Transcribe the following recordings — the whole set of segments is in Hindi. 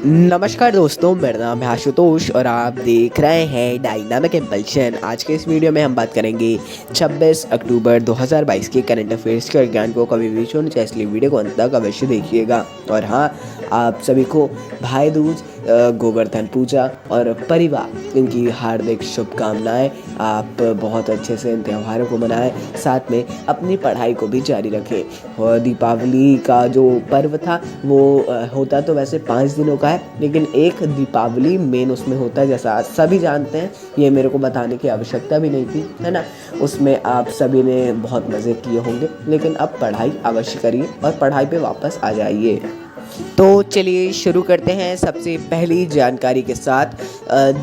नमस्कार दोस्तों, मेरा नाम है आशुतोष और आप देख रहे हैं डायनामिक इम्पल्शन। आज के इस वीडियो में हम बात करेंगे 26 अक्टूबर 2022 के करंट अफेयर्स के ज्ञान को कभी भी छोड़ना चाहिए, इसलिए वीडियो को अंत तक अवश्य देखिएगा। और हाँ, आप सभी को भाई दूज, गोवर्धन पूजा और परिवार इनकी हार्दिक शुभकामनाएं। आप बहुत अच्छे से इन त्योहारों को मनाएं, साथ में अपनी पढ़ाई को भी जारी रखें। और दीपावली का जो पर्व था वो होता तो वैसे 5 दिनों का है, लेकिन एक दीपावली मेन उसमें होता है, जैसा आज सभी जानते हैं। ये मेरे को बताने की आवश्यकता भी नहीं थी, है ना। उसमें आप सभी ने बहुत मज़े किए होंगे, लेकिन अब पढ़ाई अवश्य करिए और पढ़ाई पे वापस आ जाइए। तो चलिए शुरू करते हैं सबसे पहली जानकारी के साथ।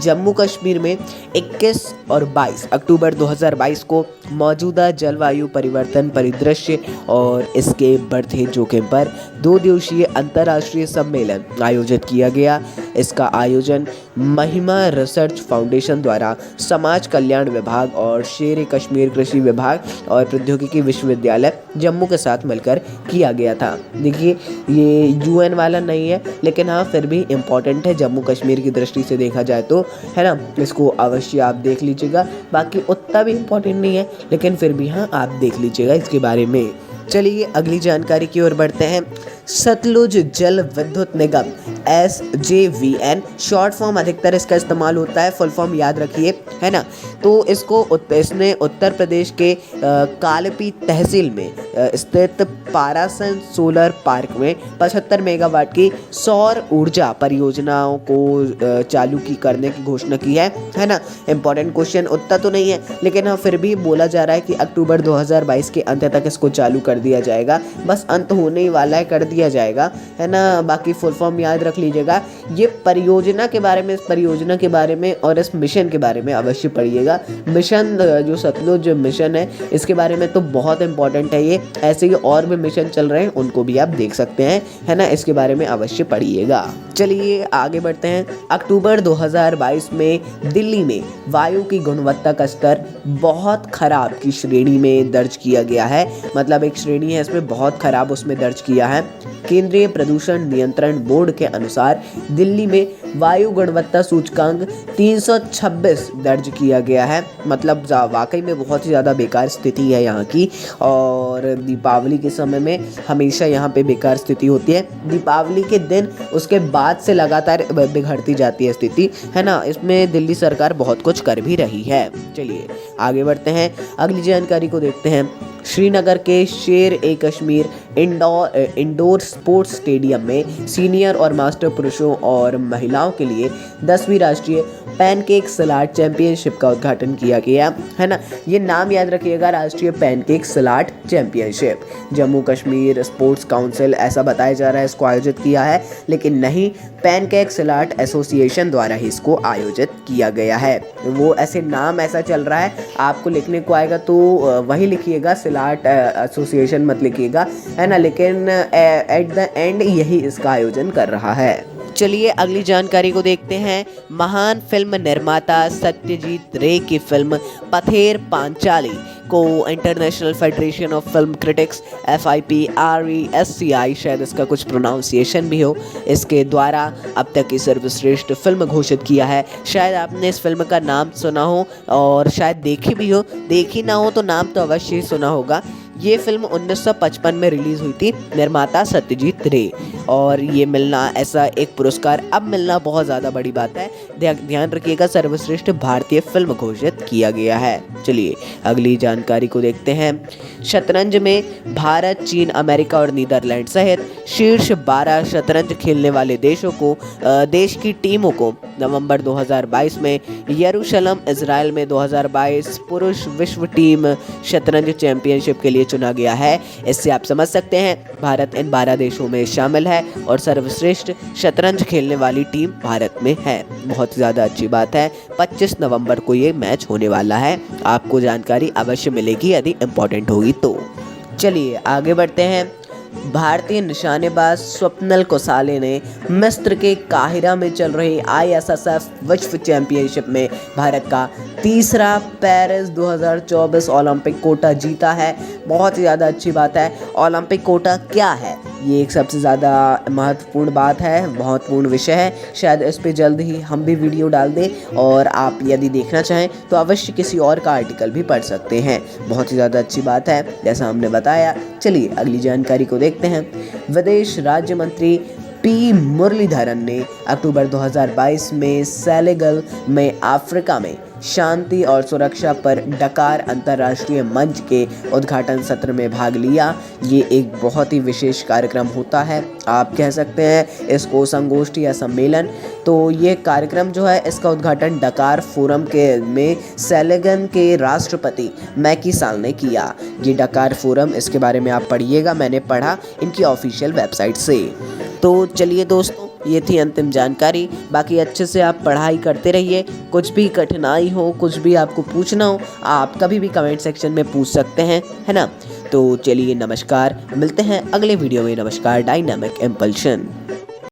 जम्मू कश्मीर में 21 और 22 अक्टूबर 2022 को मौजूदा जलवायु परिवर्तन परिदृश्य और इसके बढ़ते जोखिम पर 2 दिवसीय अंतर्राष्ट्रीय सम्मेलन आयोजित किया गया। इसका आयोजन महिमा रिसर्च फाउंडेशन द्वारा समाज कल्याण विभाग और शेर कश्मीर कृषि विभाग और प्रौद्योगिकी विश्वविद्यालय जम्मू के साथ मिलकर किया गया था। देखिए, ये यूएन वाला नहीं है, लेकिन हाँ फिर भी इम्पोर्टेंट है जम्मू कश्मीर की दृष्टि से देखा जाए तो, है ना। इसको अवश्य आप देख लीजिएगा। बाकी उतना भी इम्पोर्टेंट नहीं है, लेकिन फिर भी हाँ आप देख लीजिएगा इसके बारे में। चलिए अगली जानकारी की ओर बढ़ते हैं। सतलुज जल विद्युत निगम SJVN शॉर्ट फॉर्म अधिकतर इसका इस्तेमाल होता है, फुल फॉर्म याद रखिए, है ना। तो इसने उत्तर प्रदेश के कालपी तहसील में स्थित पारासन सोलर पार्क में 75 मेगावाट की सौर ऊर्जा परियोजनाओं को चालू करने की घोषणा की है ना। इंपॉर्टेंट क्वेश्चन उतना तो नहीं है, लेकिन हाँ फिर भी बोला जा रहा है कि अक्टूबर 2022 के अंत तक इसको चालू कर दिया जाएगा। बस अंत होने ही वाला है, कर दिया जाएगा, है ना। बाकी फुल फॉर्म याद रख लीजिएगा। ये परियोजना के बारे में, इस परियोजना के बारे में और इस मिशन के बारे में अवश्य पढ़िएगा। मिशन जो सतलुज मिशन है, इसके बारे में तो बहुत इंपॉर्टेंट है ये। ऐसे ही और भी मिशन चल रहे हैं, उनको भी आप देख सकते हैं, है ना। इसके बारे में अवश्य पढ़िएगा। चलिए आगे बढ़ते हैं। अक्टूबर 2022 में दिल्ली में वायु की गुणवत्ता का स्तर बहुत खराब की श्रेणी में दर्ज किया गया है। मतलब एक श्रेणी है इसमें बहुत खराब, उसमें दर्ज किया है। केंद्रीय प्रदूषण नियंत्रण बोर्ड के अनुसार दिल्ली में वायु गुणवत्ता सूचकांक 326 दर्ज किया गया है। मतलब वाकई में बहुत ही ज़्यादा बेकार स्थिति है यहाँ की। और दीपावली के समय में हमेशा यहाँ पे बेकार स्थिति होती है। दीपावली के दिन उसके बाद से लगातार बिगड़ती जाती है स्थिति, है ना। इसमें दिल्ली सरकार बहुत कुछ कर भी रही है। चलिए आगे बढ़ते हैं, अगली जानकारी को देखते हैं। श्रीनगर के शेर ए कश्मीर इंडोर स्पोर्ट्स स्टेडियम में सीनियर और मास्टर पुरुषों और महिलाओं के लिए 10वीं राष्ट्रीय पैनकेक सलाड चैंपियनशिप का उद्घाटन किया गया, है ना। ये नाम याद रखिएगा, राष्ट्रीय pancake salad championship. Jammu Kashmir sports council ऐसा बताया जा रहा है इसको आयोजित किया है, लेकिन नहीं, पैनकेक सलाड एसोसिएशन द्वारा ही इसको आयोजित किया गया है। वो ऐसे नाम ऐसा चल रहा है, आपको लिखने को आएगा तो वही लिखिएगा, सलाड एसोसिएशन मत लिखिएगा, है ना। लेकिन एट द एंड यही इसका आयोजन कर रहा है। चलिए अगली जानकारी को देखते हैं। महान फिल्म निर्माता सत्यजीत रे की फिल्म पथेर पांचाली को international federation of film critics FIPRESCI, शायद इसका कुछ प्रोनाउंसिएशन भी हो, इसके द्वारा अब तक की सर्वश्रेष्ठ फिल्म घोषित किया है। शायद आपने इस फिल्म का नाम सुना हो और शायद देखी भी हो, देखी ना हो तो नाम तो अवश्य ही सुना होगा। ये फिल्म 1955 में रिलीज़ हुई थी, निर्माता सत्यजीत रे। और ये मिलना, ऐसा एक पुरस्कार अब मिलना बहुत ज़्यादा बड़ी बात है। ध्यान रखिएगा, सर्वश्रेष्ठ भारतीय फिल्म घोषित किया गया है। चलिए अगली जानकारी को देखते हैं। शतरंज में भारत, चीन, अमेरिका और नीदरलैंड सहित शीर्ष 12 शतरंज खेलने वाले देश की टीमों को नवंबर 2022 में यरूशलेम, इजराइल में 2022 पुरुष विश्व टीम शतरंज चैंपियनशिप के लिए चुना गया है। इससे आप समझ सकते हैं भारत इन 12 देशों में शामिल है और सर्वश्रेष्ठ शतरंज खेलने वाली टीम भारत में है। बहुत ज़्यादा अच्छी बात है। 25 नवंबर को ये मैच होने वाला है। आपको जानकारी अवश्य मिलेगी यदि इम्पोर्टेंट होगी तो। चलिए आगे बढ़ते हैं। भारतीय निशानेबाज स्वप्निल कोसाले ने मिस्र के काहिरा में चल रही ISSF विश्व चैंपियनशिप में भारत का तीसरा पेरिस 2024 ओलंपिक कोटा जीता है। बहुत ही ज़्यादा अच्छी बात है। ओलंपिक कोटा क्या है ये एक सबसे ज़्यादा महत्वपूर्ण बात है, महत्वपूर्ण विषय है। शायद इस पे जल्द ही हम भी वीडियो डाल दें, और आप यदि देखना चाहें तो अवश्य किसी और का आर्टिकल भी पढ़ सकते हैं। बहुत ही ज़्यादा अच्छी बात है जैसा हमने बताया। चलिए अगली जानकारी को देखते हैं। विदेश राज्य मंत्री पी मुरलीधरन ने अक्टूबर 2022 में सेनेगल में अफ्रीका में शांति और सुरक्षा पर डकार अंतर्राष्ट्रीय मंच के उद्घाटन सत्र में भाग लिया। ये एक बहुत ही विशेष कार्यक्रम होता है, आप कह सकते हैं इसको संगोष्ठी या सम्मेलन। तो ये कार्यक्रम जो है इसका उद्घाटन डकार फोरम के में सेनेगल के राष्ट्रपति मैकी साल ने किया। ये डकार फोरम, इसके बारे में आप पढ़िएगा, मैंने पढ़ा इनकी ऑफिशियल वेबसाइट से। तो चलिए दोस्तों, ये थी अंतिम जानकारी। बाकी अच्छे से आप पढ़ाई करते रहिए। कुछ भी कठिनाई हो, कुछ भी आपको पूछना हो, आप कभी भी कमेंट सेक्शन में पूछ सकते हैं, है ना। तो चलिए नमस्कार, मिलते हैं अगले वीडियो में। नमस्कार, डायनामिक इम्पल्शन।